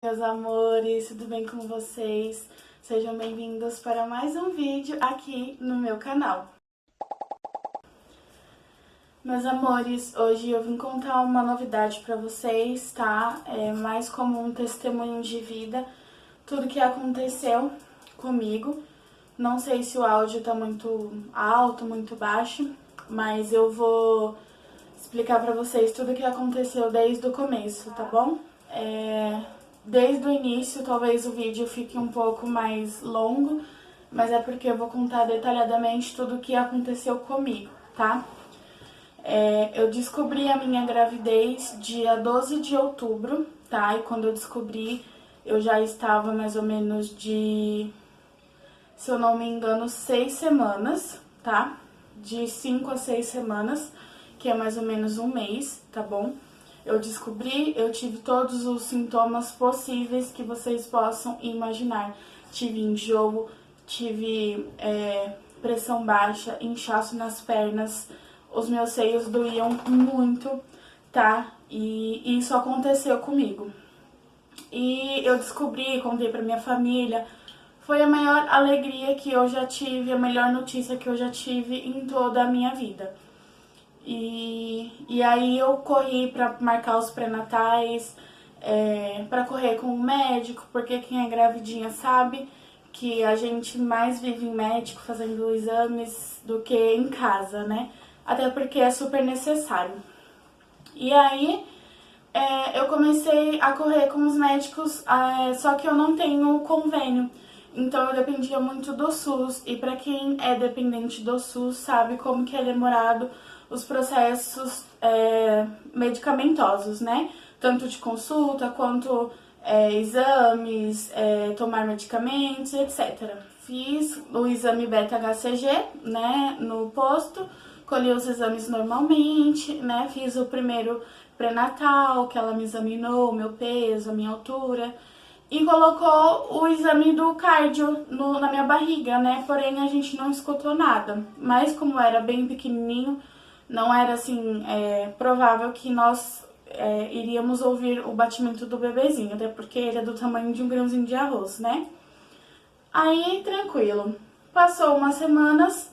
Meus amores, tudo bem com vocês? Sejam bem-vindos para mais um vídeo aqui no meu canal. Meus amores, hoje eu vim contar uma novidade para vocês, tá? É mais como um testemunho de vida, tudo que aconteceu comigo. Não sei se o áudio tá muito alto, muito baixo, mas eu vou explicar para vocês tudo que aconteceu desde o começo, tá bom? Desde o início, talvez o vídeo fique um pouco mais longo, mas é porque eu vou contar detalhadamente tudo o que aconteceu comigo, tá? Eu descobri a minha gravidez dia 12 de outubro, tá? E quando eu descobri, eu já estava mais ou menos de, se eu não me engano, 6 semanas, tá? De 5 a 6 semanas, que é mais ou menos um mês, tá bom? Eu descobri, eu tive todos os sintomas possíveis que vocês possam imaginar. Tive enjoo, tive pressão baixa, inchaço nas pernas, os meus seios doíam muito, tá? E isso aconteceu comigo. E eu descobri, contei pra minha família, foi a maior alegria que eu já tive, a melhor notícia que eu já tive em toda a minha vida. E aí eu corri pra marcar os pré-natais, pra correr com o médico, porque quem é gravidinha sabe que a gente mais vive em médico fazendo exames do que em casa, né? Até porque é super necessário. E aí eu comecei a correr com os médicos, só que eu não tenho convênio. Então eu dependia muito do SUS, e para quem é dependente do SUS sabe como que é demorado os processos medicamentosos, né? Tanto de consulta quanto exames, tomar medicamentos, etc. Fiz o exame beta-HCG, né, no posto, colhi os exames normalmente, né? Fiz o primeiro pré-natal, que ela me examinou, o meu peso, a minha altura, e colocou o exame do cardio na minha barriga, né? Porém, a gente não escutou nada. Mas como era bem pequenininho, não era assim provável que nós iríamos ouvir o batimento do bebezinho, até porque ele é do tamanho de um grãozinho de arroz, né? Aí, tranquilo. Passou umas semanas,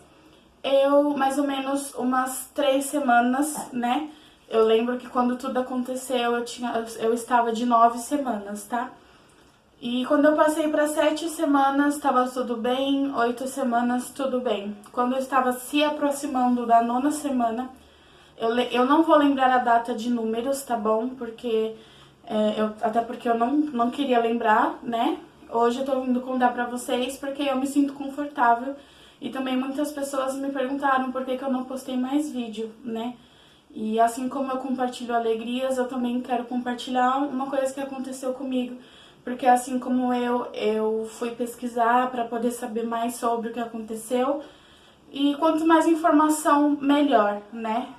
mais ou menos umas 3 semanas, né? Eu lembro que quando tudo aconteceu, eu estava de 9 semanas, tá? E quando eu passei para 7 semanas, estava tudo bem, 8 semanas, tudo bem. Quando eu estava se aproximando da 9ª semana, eu não vou lembrar a data de números, tá bom? Porque até porque eu não queria lembrar, né? Hoje eu tô vindo contar pra vocês porque eu me sinto confortável. E também muitas pessoas me perguntaram por que eu não postei mais vídeo, né? E assim como eu compartilho alegrias, eu também quero compartilhar uma coisa que aconteceu comigo. Porque assim como eu fui pesquisar para poder saber mais sobre o que aconteceu. E quanto mais informação, melhor, né?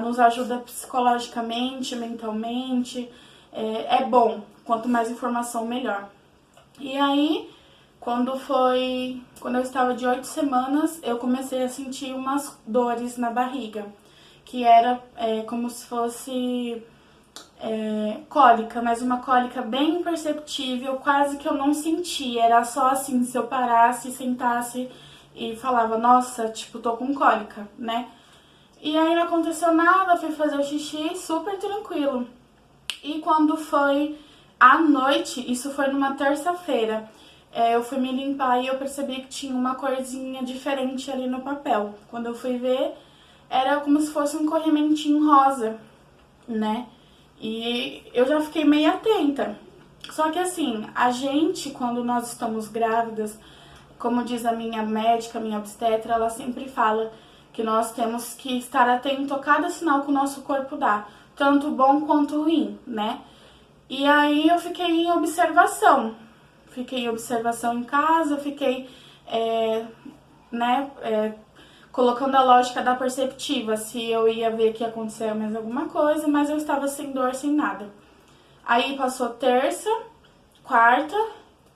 Nos ajuda psicologicamente, mentalmente. É bom, quanto mais informação, melhor. E aí, quando eu estava de 8 semanas, eu comecei a sentir umas dores na barriga, que era como se fosse cólica, mas uma cólica bem imperceptível, quase que eu não sentia, era só assim, se eu parasse, sentasse e falava, nossa, tipo, tô com cólica, né? E aí não aconteceu nada, fui fazer o xixi super tranquilo. E quando foi à noite, isso foi numa terça-feira, eu fui me limpar e eu percebi que tinha uma corzinha diferente ali no papel. Quando eu fui ver, era como se fosse um corrimentinho rosa, né? E eu já fiquei meio atenta. Só que assim, a gente, quando nós estamos grávidas, como diz a minha médica, a minha obstetra, ela sempre fala que nós temos que estar atento a cada sinal que o nosso corpo dá, tanto bom quanto ruim, né? E aí eu fiquei em observação. Fiquei em observação em casa, fiquei, colocando a lógica da perceptiva, se eu ia ver que ia acontecer mais alguma coisa, mas eu estava sem dor, sem nada. Aí passou terça, quarta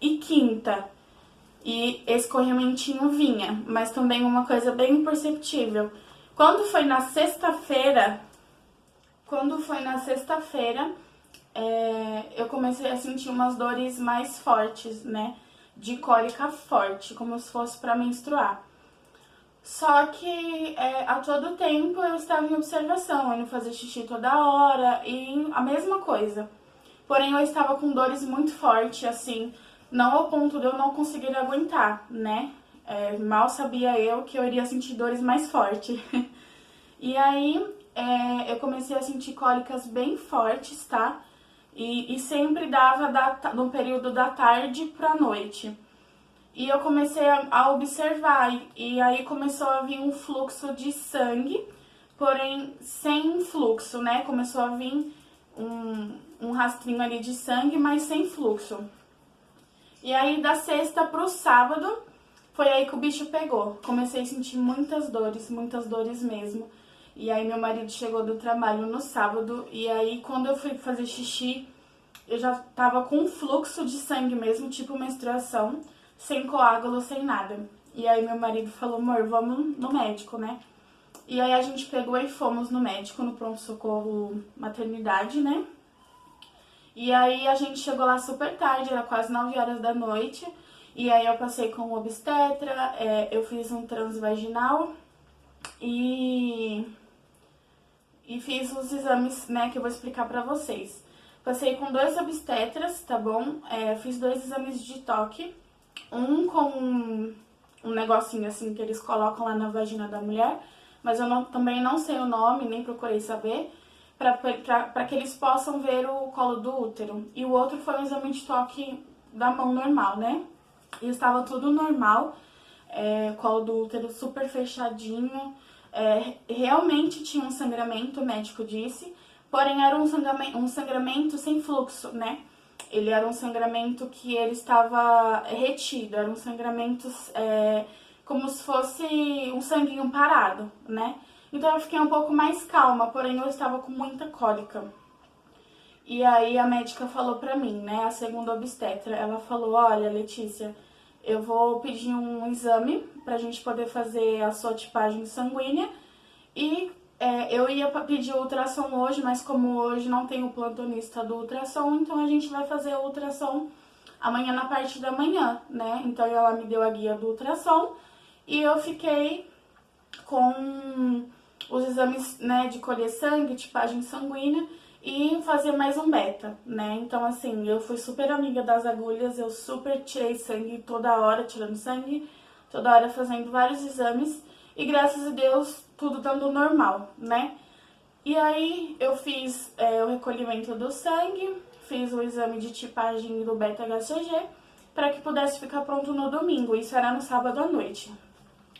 e quinta, e esse corrimentinho vinha, mas também uma coisa bem imperceptível. Quando foi na sexta-feira, eu comecei a sentir umas dores mais fortes, né? De cólica forte, como se fosse para menstruar. Só que a todo tempo eu estava em observação, eu não fazia xixi toda hora e a mesma coisa. Porém, eu estava com dores muito fortes, assim, não ao ponto de eu não conseguir aguentar, né? Mal sabia eu que eu iria sentir dores mais fortes. E aí, eu comecei a sentir cólicas bem fortes, tá? E sempre dava no período da tarde pra noite. E eu comecei a observar, e aí começou a vir um fluxo de sangue, porém sem fluxo, né? Começou a vir um rastrinho ali de sangue, mas sem fluxo. E aí da sexta pro sábado, foi aí que o bicho pegou. Comecei a sentir muitas dores mesmo. E aí meu marido chegou do trabalho no sábado, e aí quando eu fui fazer xixi, eu já tava com um fluxo de sangue mesmo, tipo menstruação, sem coágulo, sem nada. E aí meu marido falou, amor, vamos no médico, né? E aí a gente pegou e fomos no médico, no pronto-socorro maternidade, né? E aí a gente chegou lá super tarde, era quase 9 horas da noite. E aí eu passei com o obstetra, eu fiz um transvaginal e fiz os exames, né, que eu vou explicar pra vocês. Passei com 2 obstetras, tá bom? Fiz 2 exames de toque. Um com um negocinho assim que eles colocam lá na vagina da mulher, mas eu também não sei o nome, nem procurei saber, para que eles possam ver o colo do útero. E o outro foi um exame de toque da mão normal, né? E estava tudo normal, colo do útero super fechadinho, realmente tinha um sangramento, o médico disse, porém era um sangramento sem fluxo, né? Ele era um sangramento que ele estava retido, era um sangramento como se fosse um sanguinho parado, né? Então eu fiquei um pouco mais calma, porém eu estava com muita cólica. E aí a médica falou pra mim, né, a segunda obstetra, ela falou, olha, Letícia, eu vou pedir um exame pra gente poder fazer a sua tipagem sanguínea e eu ia pedir o ultrassom hoje, mas como hoje não tem o plantonista do ultrassom, então a gente vai fazer o ultrassom amanhã na parte da manhã, né? Então ela me deu a guia do ultrassom e eu fiquei com os exames, né, de colher sangue, tipagem sanguínea e fazer mais um beta, né? Então assim, eu fui super amiga das agulhas, eu super tirei sangue toda hora, tirando sangue, toda hora fazendo vários exames e graças a Deus tudo dando normal, né? E aí eu fiz o recolhimento do sangue, fiz o exame de tipagem do beta-HCG para que pudesse ficar pronto no domingo, isso era no sábado à noite.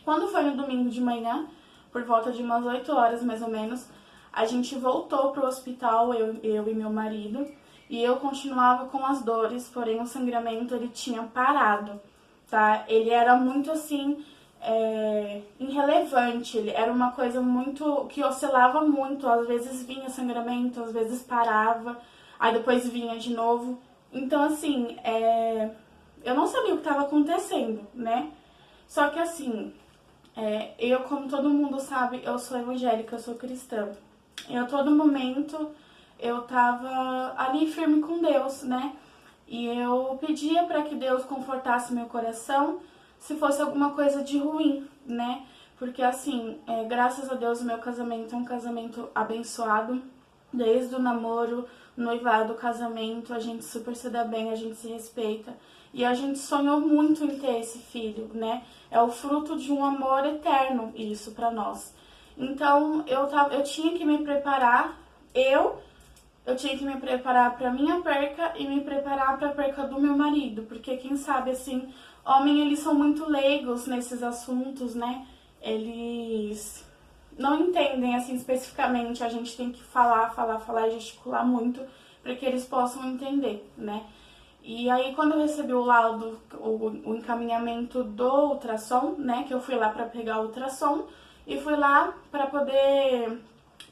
Quando foi no domingo de manhã, por volta de umas 8 horas mais ou menos, a gente voltou pro hospital, eu e meu marido, e eu continuava com as dores, porém o sangramento ele tinha parado, tá? Ele era muito assim, irrelevante, ele era uma coisa muito, que oscilava muito, às vezes vinha sangramento, às vezes parava, aí depois vinha de novo. Então assim, eu não sabia o que estava acontecendo, né? Só que assim, eu, como todo mundo sabe, eu sou evangélica, eu sou cristã. E a todo momento eu tava ali firme com Deus, né? E eu pedia para que Deus confortasse meu coração se fosse alguma coisa de ruim, né? Porque assim, graças a Deus o meu casamento é um casamento abençoado. Desde o namoro, noivado, casamento, a gente super se dá bem, a gente se respeita. E a gente sonhou muito em ter esse filho, né? É o fruto de um amor eterno, isso, pra nós. Então, eu tinha que me preparar, eu tinha que me preparar pra minha perca e me preparar pra perca do meu marido. Porque, quem sabe, assim, homens, eles são muito leigos nesses assuntos, né? Eles não entendem, assim, especificamente. A gente tem que falar e gesticular muito para que eles possam entender, né? E aí, quando eu recebi o laudo, o encaminhamento do ultrassom, né, que eu fui lá para pegar o ultrassom e fui lá para poder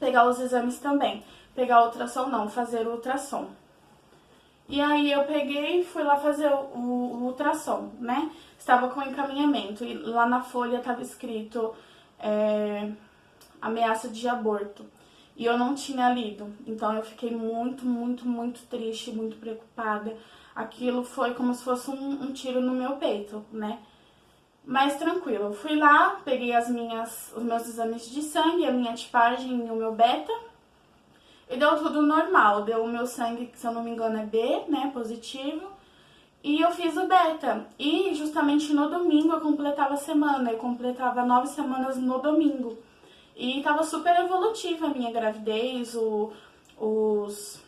pegar os exames também. Pegar o ultrassom não, fazer o ultrassom. E aí eu peguei e fui lá fazer o ultrassom, né? Estava com encaminhamento e lá na folha estava escrito ameaça de aborto. e eu não tinha lido. Então eu fiquei muito, muito, muito triste, muito preocupada. Aquilo foi como se fosse um tiro no meu peito, né? Mas tranquilo, eu fui lá, peguei os meus exames de sangue, a minha tipagem e o meu beta, e deu tudo normal. Deu o meu sangue, que se eu não me engano é B, né, positivo, e eu fiz o beta. E justamente no domingo eu completava a semana, eu completava 9 semanas no domingo. E tava super evolutiva a minha gravidez, os...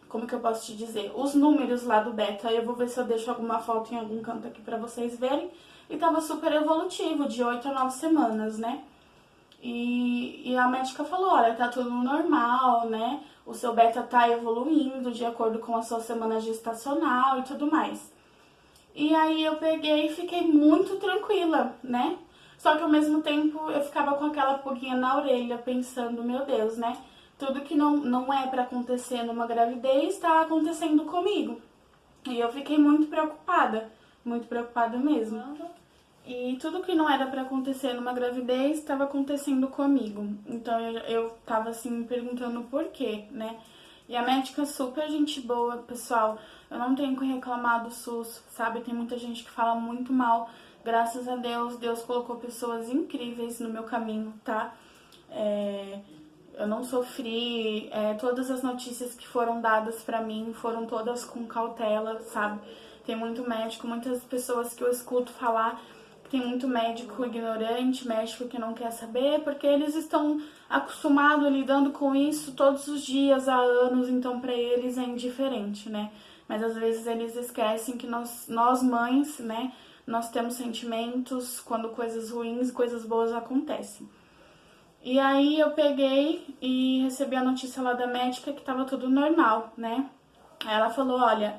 Como que eu posso te dizer? Os números lá do beta. Eu vou ver se eu deixo alguma foto em algum canto aqui pra vocês verem. E tava super evolutivo, de 8 a 9 semanas, né? E a médica falou, olha, tá tudo normal, né? O seu beta tá evoluindo de acordo com a sua semana gestacional e tudo mais. E aí eu peguei e fiquei muito tranquila, né? Só que ao mesmo tempo eu ficava com aquela pulguinha na orelha, pensando, meu Deus, né? Tudo que não é pra acontecer numa gravidez tá acontecendo comigo. E eu fiquei muito preocupada mesmo. E tudo que não era pra acontecer numa gravidez estava acontecendo comigo. Então eu tava assim me perguntando por quê, né? E a médica super gente boa, pessoal. Eu não tenho que reclamar do SUS, sabe? Tem muita gente que fala muito mal. Graças a Deus, Deus colocou pessoas incríveis no meu caminho, tá? Eu não sofri, todas as notícias que foram dadas pra mim foram todas com cautela, sabe? Tem muito médico, muitas pessoas que eu escuto falar, tem muito médico ignorante, médico que não quer saber, porque eles estão acostumados lidando com isso todos os dias, há anos, então pra eles é indiferente, né? Mas às vezes eles esquecem que nós mães, né, nós temos sentimentos quando coisas ruins e coisas boas acontecem. E aí eu peguei e recebi a notícia lá da médica que tava tudo normal, né? Aí ela falou, olha,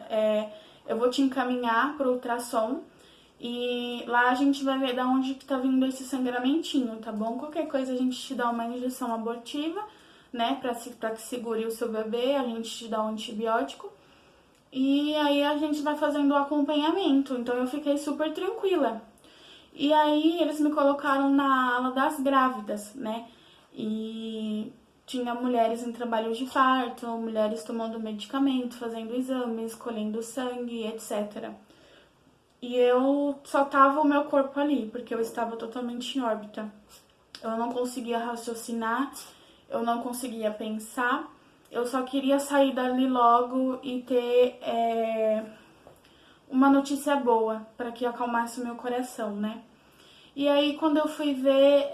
eu vou te encaminhar pro ultrassom e lá a gente vai ver de onde que tá vindo esse sangramentinho, tá bom? Qualquer coisa a gente te dá uma injeção abortiva, né, pra que segure o seu bebê, a gente te dá um antibiótico e aí a gente vai fazendo o acompanhamento. Então eu fiquei super tranquila. E aí eles me colocaram na ala das grávidas, né? E tinha mulheres em trabalho de parto, mulheres tomando medicamento, fazendo exames, colhendo sangue, etc. E eu só tava o meu corpo ali, porque eu estava totalmente em órbita. Eu não conseguia raciocinar, eu não conseguia pensar, eu só queria sair dali logo e ter uma notícia boa para que acalmasse o meu coração, né? E aí quando eu fui ver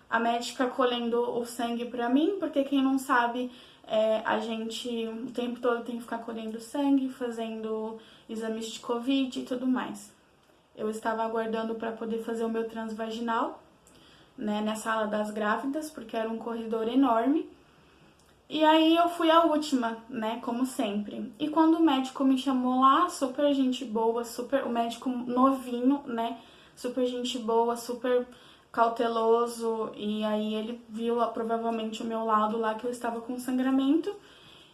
a médica colhendo o sangue pra mim, porque quem não sabe, a gente o tempo todo tem que ficar colhendo sangue, fazendo exames de Covid e tudo mais. Eu estava aguardando para poder fazer o meu transvaginal, né, nessa ala das grávidas, porque era um corredor enorme. E aí eu fui a última, né, como sempre. E quando o médico me chamou lá, super gente boa, o médico novinho, né, super gente boa, super cauteloso, e aí ele viu provavelmente o meu laudo lá que eu estava com sangramento,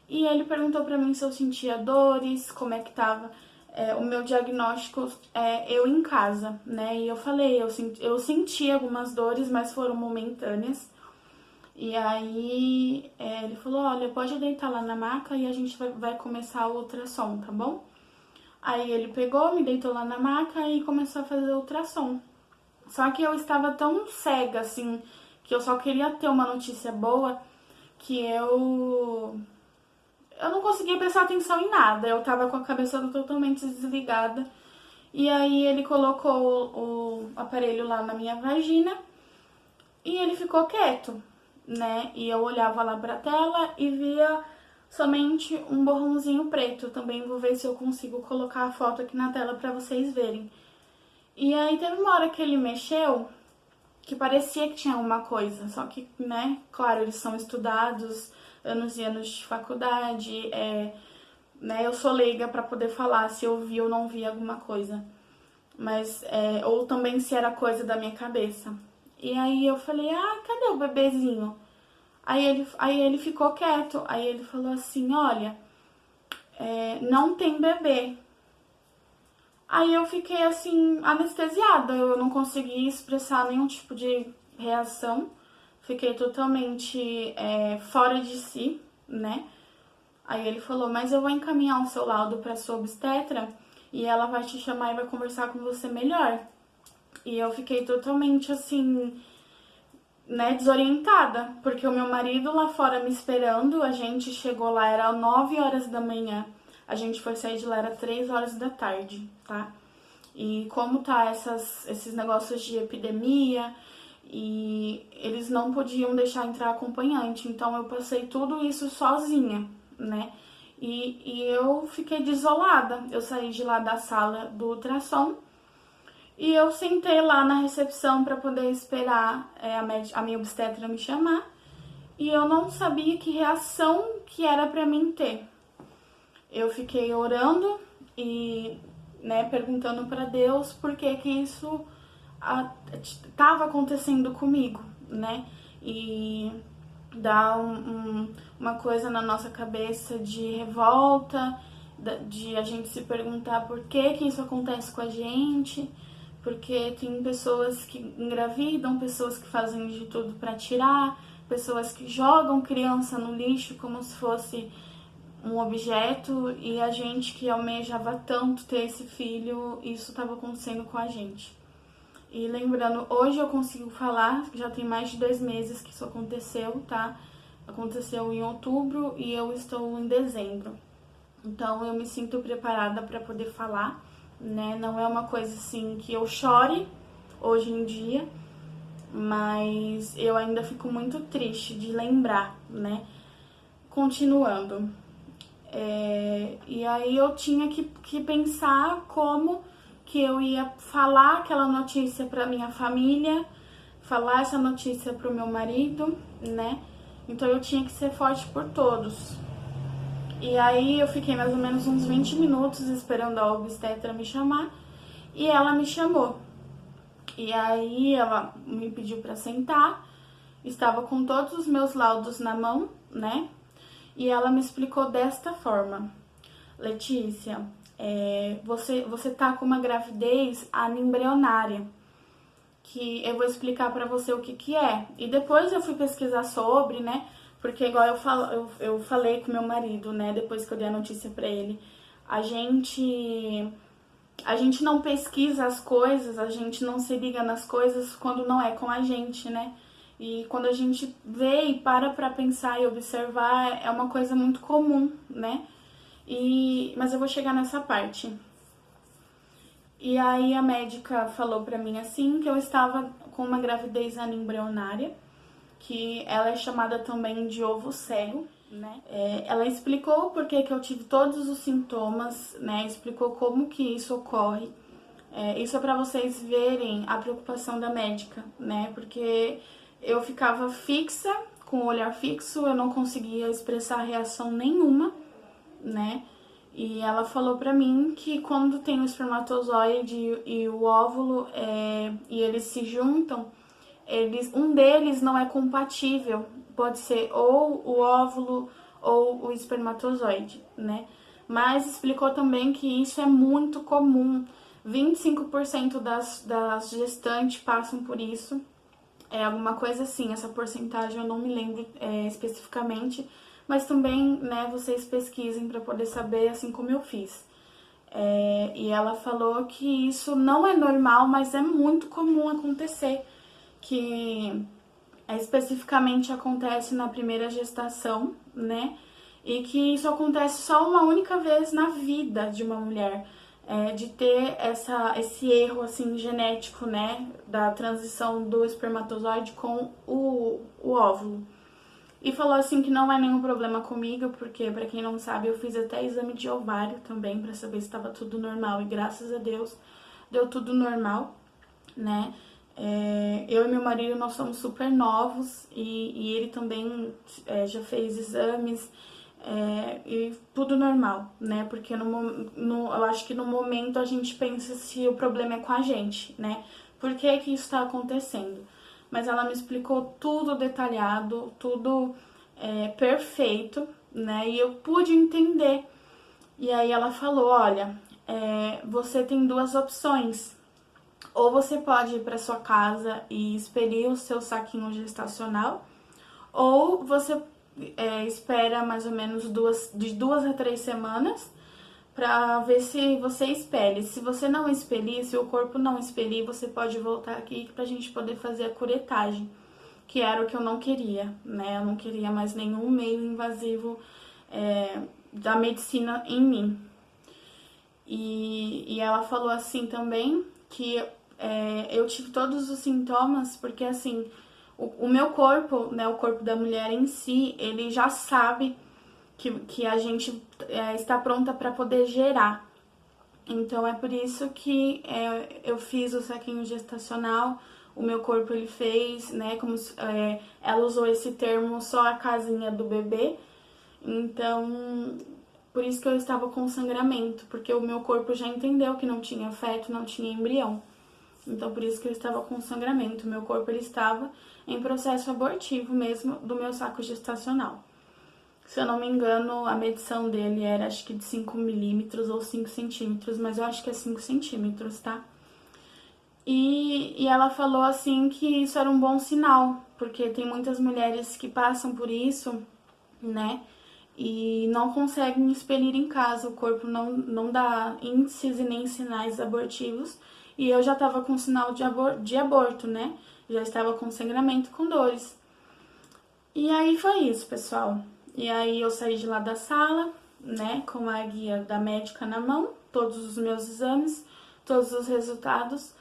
e ele perguntou pra mim se eu sentia dores, como é que tava o meu diagnóstico, eu em casa, né, e eu falei, eu senti algumas dores, mas foram momentâneas. E aí ele falou, olha, pode deitar lá na maca e a gente vai começar o ultrassom, tá bom? Aí ele pegou, me deitou lá na maca e começou a fazer o ultrassom. Só que eu estava tão cega, assim, que eu só queria ter uma notícia boa, que eu não conseguia prestar atenção em nada. Eu tava com a cabeça totalmente desligada. E aí ele colocou o aparelho lá na minha vagina e ele ficou quieto, né? E eu olhava lá pra tela e via somente um borrãozinho preto. Também vou ver se eu consigo colocar a foto aqui na tela pra vocês verem. E aí teve uma hora que ele mexeu, que parecia que tinha alguma coisa, só que, né, claro, eles são estudados, anos e anos de faculdade, né, eu sou leiga pra poder falar se eu vi ou não vi alguma coisa, mas, ou também se era coisa da minha cabeça. E aí eu falei, cadê o bebezinho? Aí ele ficou quieto, aí ele falou assim, olha, não tem bebê. Aí eu fiquei assim, anestesiada, eu não consegui expressar nenhum tipo de reação, fiquei totalmente fora de si, né? Aí ele falou, mas eu vou encaminhar o seu laudo para sua obstetra e ela vai te chamar e vai conversar com você melhor. E eu fiquei totalmente assim, né, desorientada, porque o meu marido lá fora me esperando, a gente chegou lá, era 9 horas da manhã, a gente foi sair de lá, era 3 horas da tarde, tá? E como tá esses negócios de epidemia, e eles não podiam deixar entrar acompanhante, então eu passei tudo isso sozinha, né? E eu fiquei desolada, eu saí de lá da sala do ultrassom, e eu sentei lá na recepção para poder esperar a minha obstetra me chamar. E eu não sabia que reação que era para mim ter. Eu fiquei orando e, né, perguntando para Deus por que isso estava acontecendo comigo, né? E dá uma coisa na nossa cabeça de revolta, de a gente se perguntar por que isso acontece com a gente. Porque tem pessoas que engravidam, pessoas que fazem de tudo para tirar, pessoas que jogam criança no lixo como se fosse um objeto, e a gente que almejava tanto ter esse filho, isso estava acontecendo com a gente. E lembrando, hoje eu consigo falar, já tem mais de 2 meses que isso aconteceu, tá? Aconteceu em outubro e eu estou em dezembro. Então eu me sinto preparada para poder falar, né? Não é uma coisa assim que eu chore hoje em dia, mas eu ainda fico muito triste de lembrar, né? Continuando. E aí eu tinha que pensar como que eu ia falar aquela notícia para minha família, falar essa notícia para o meu marido, né? Então eu tinha que ser forte por todos. E aí eu fiquei mais ou menos uns 20 minutos esperando a obstetra me chamar, e ela me chamou. E aí ela me pediu para sentar, estava com todos os meus laudos na mão, né? E ela me explicou desta forma: Letícia, você tá com uma gravidez anembrionária, que eu vou explicar para você o que é. E depois eu fui pesquisar sobre, né? Porque igual eu falei com meu marido, né, depois que eu dei a notícia pra ele, a gente não pesquisa as coisas, a gente não se liga nas coisas quando não é com a gente, né? E quando a gente vê e para pra pensar e observar, é uma coisa muito comum, né? Mas eu vou chegar nessa parte. E aí a médica falou pra mim assim, que eu estava com uma gravidez anembrionária, que ela é chamada também de ovo cego, né? Ela explicou por que eu tive todos os sintomas, né? Explicou como que isso ocorre. Isso é para vocês verem a preocupação da médica, né? Porque eu ficava fixa, com o olhar fixo, eu não conseguia expressar reação nenhuma, né? E ela falou pra mim que quando tem o espermatozoide e o óvulo e eles se juntam, um deles não é compatível, pode ser ou o óvulo ou o espermatozoide, né? Mas explicou também que isso é muito comum, 25% das gestantes passam por isso, alguma coisa assim, essa porcentagem eu não me lembro especificamente, mas também, né, vocês pesquisem para poder saber, assim como eu fiz. E ela falou que isso não é normal, mas é muito comum acontecer, que especificamente acontece na primeira gestação, né? E que isso acontece só uma única vez na vida de uma mulher, de ter esse erro assim genético, né? Da transição do espermatozoide com o óvulo. E falou assim que não é nenhum problema comigo, porque pra quem não sabe, eu fiz até exame de ovário também pra saber se estava tudo normal, e graças a Deus deu tudo normal, né? Eu e meu marido, nós somos super novos e ele também já fez exames e tudo normal, né? Porque eu acho que no momento a gente pensa se o problema é com a gente, né? Por que isso está acontecendo? Mas ela me explicou tudo detalhado, tudo perfeito, né? E eu pude entender. E aí ela falou, olha, você tem 2 opções. Ou você pode ir para sua casa e expelir o seu saquinho gestacional, ou você espera mais ou menos de 2 a 3 semanas para ver se você expele. Se você não expelir, se o corpo não expelir, você pode voltar aqui pra gente poder fazer a curetagem, que era o que eu não queria, né? Eu não queria mais nenhum meio invasivo da medicina em mim. E ela falou assim também que eu tive todos os sintomas, porque assim, o meu corpo, né, o corpo da mulher em si, ele já sabe que a gente está pronta para poder gerar. Então é por isso que eu fiz o saquinho gestacional, o meu corpo ele fez, né? Como ela usou esse termo, só a casinha do bebê. Então, por isso que eu estava com sangramento, porque o meu corpo já entendeu que não tinha feto, não tinha embrião. Então, por isso que eu estava com sangramento. O meu corpo ele estava em processo abortivo mesmo do meu saco gestacional. Se eu não me engano, a medição dele era acho que de 5 milímetros ou 5 centímetros, mas eu acho que é 5 centímetros, tá? E ela falou assim que isso era um bom sinal, porque tem muitas mulheres que passam por isso, né? E não conseguem expelir em casa, o corpo não dá índices e nem sinais abortivos. E eu já tava com sinal de aborto, né? Já estava com sangramento, com dores. E aí foi isso, pessoal. E aí eu saí de lá da sala, né, com a guia da médica na mão, todos os meus exames, todos os resultados,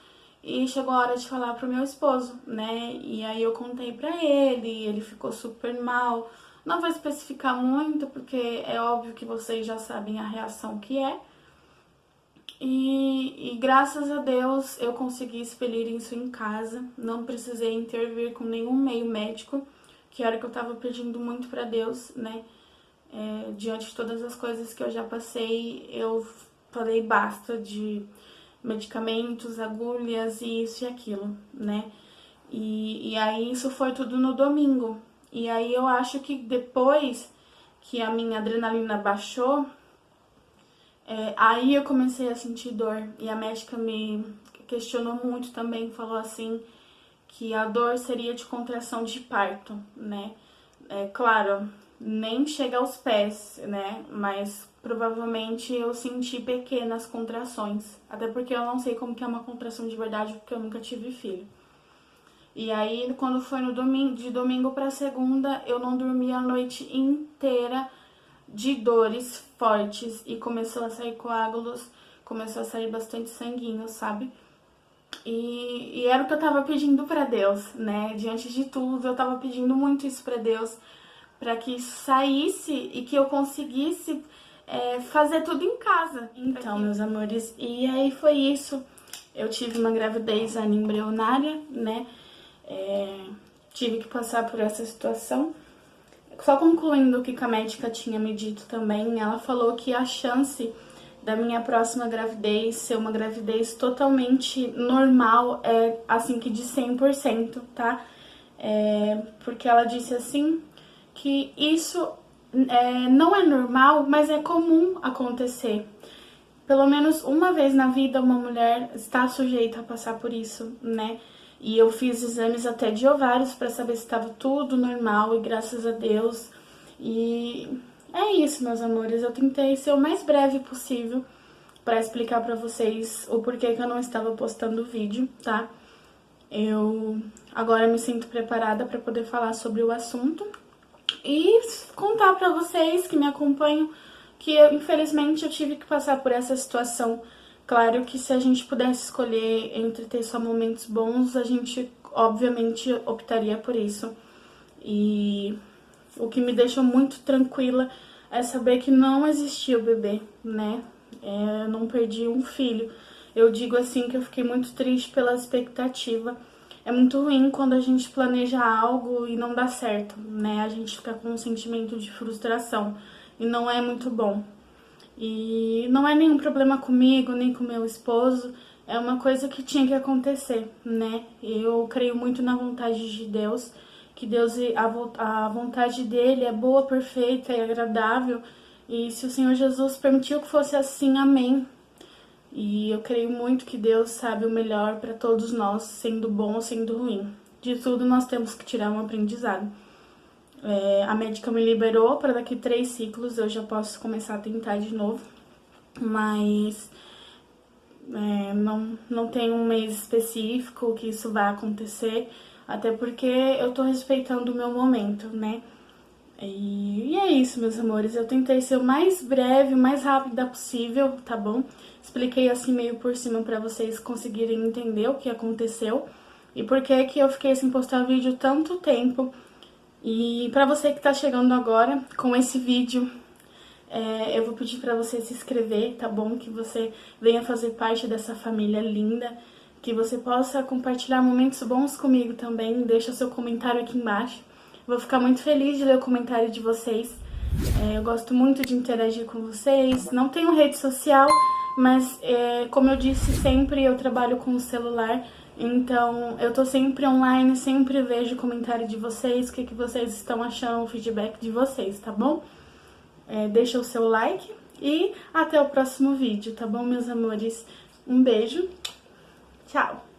e chegou a hora de falar pro meu esposo, né, e aí eu contei pra ele ficou super mal. Não vou especificar muito, porque é óbvio que vocês já sabem a reação que é. E graças a Deus eu consegui expelir isso em casa, não precisei intervir com nenhum meio médico, que era o que eu tava pedindo muito pra Deus, né? Diante de todas as coisas que eu já passei, eu falei basta de medicamentos, agulhas e isso e aquilo, né? E aí isso foi tudo no domingo. E aí eu acho que depois que a minha adrenalina baixou, aí eu comecei a sentir dor. E a médica me questionou muito também, falou assim que a dor seria de contração de parto, né? Claro, nem chega aos pés, né? Mas provavelmente eu senti pequenas contrações. Até porque eu não sei como que é uma contração de verdade, porque eu nunca tive filho. E aí, quando foi no domingo, de domingo para segunda, eu não dormi a noite inteira de dores fortes e começou a sair coágulos, começou a sair bastante sanguinho, sabe? E era o que eu tava pedindo pra Deus, né? Diante de tudo, eu tava pedindo muito isso pra Deus, pra que isso saísse e que eu conseguisse fazer tudo em casa. Então, meus amores, e aí foi isso. Eu tive uma gravidez anembrionária, né? Tive que passar por essa situação. Só concluindo o que a médica tinha me dito também, ela falou que a chance da minha próxima gravidez ser uma gravidez totalmente normal é assim que de 100%, tá? Porque ela disse assim que isso não é normal, mas é comum acontecer. Pelo menos uma vez na vida uma mulher está sujeita a passar por isso, né? E eu fiz exames até de ovários para saber se estava tudo normal e graças a Deus. E é isso, meus amores. Eu tentei ser o mais breve possível para explicar para vocês o porquê que eu não estava postando o vídeo, tá? Eu agora me sinto preparada para poder falar sobre o assunto e contar para vocês que me acompanham que infelizmente eu tive que passar por essa situação. Claro que se a gente pudesse escolher entre ter só momentos bons, a gente obviamente optaria por isso. E o que me deixou muito tranquila é saber que não existia o bebê, né? Eu não perdi um filho. Eu digo assim que eu fiquei muito triste pela expectativa. É muito ruim quando a gente planeja algo e não dá certo, né? A gente fica com um sentimento de frustração e não é muito bom. E não é nenhum problema comigo, nem com meu esposo, é uma coisa que tinha que acontecer, né? Eu creio muito na vontade de Deus, que Deus, a vontade dele é boa, perfeita e agradável, e se o Senhor Jesus permitiu que fosse assim, amém. E E eu creio muito que Deus sabe o melhor para todos nós, sendo bom ou sendo ruim. De tudo nós temos que tirar um aprendizado. A médica me liberou para daqui 3 ciclos eu já posso começar a tentar de novo, mas não tem um mês específico que isso vai acontecer, até porque eu tô respeitando o meu momento, né? E é isso, meus amores, eu tentei ser o mais breve, o mais rápida possível, tá bom? Expliquei assim meio por cima pra vocês conseguirem entender o que aconteceu e por que que eu fiquei sem postar vídeo tanto tempo. E pra você que tá chegando agora com esse vídeo, eu vou pedir pra você se inscrever, tá bom? Que você venha fazer parte dessa família linda, que você possa compartilhar momentos bons comigo também. Deixa seu comentário aqui embaixo. Vou ficar muito feliz de ler o comentário de vocês. Eu gosto muito de interagir com vocês. Não tenho rede social, mas como eu disse sempre, eu trabalho com o celular. Então, eu tô sempre online, sempre vejo o comentário de vocês, o que vocês estão achando, o feedback de vocês, tá bom? Deixa o seu like e até o próximo vídeo, tá bom, meus amores? Um beijo, tchau!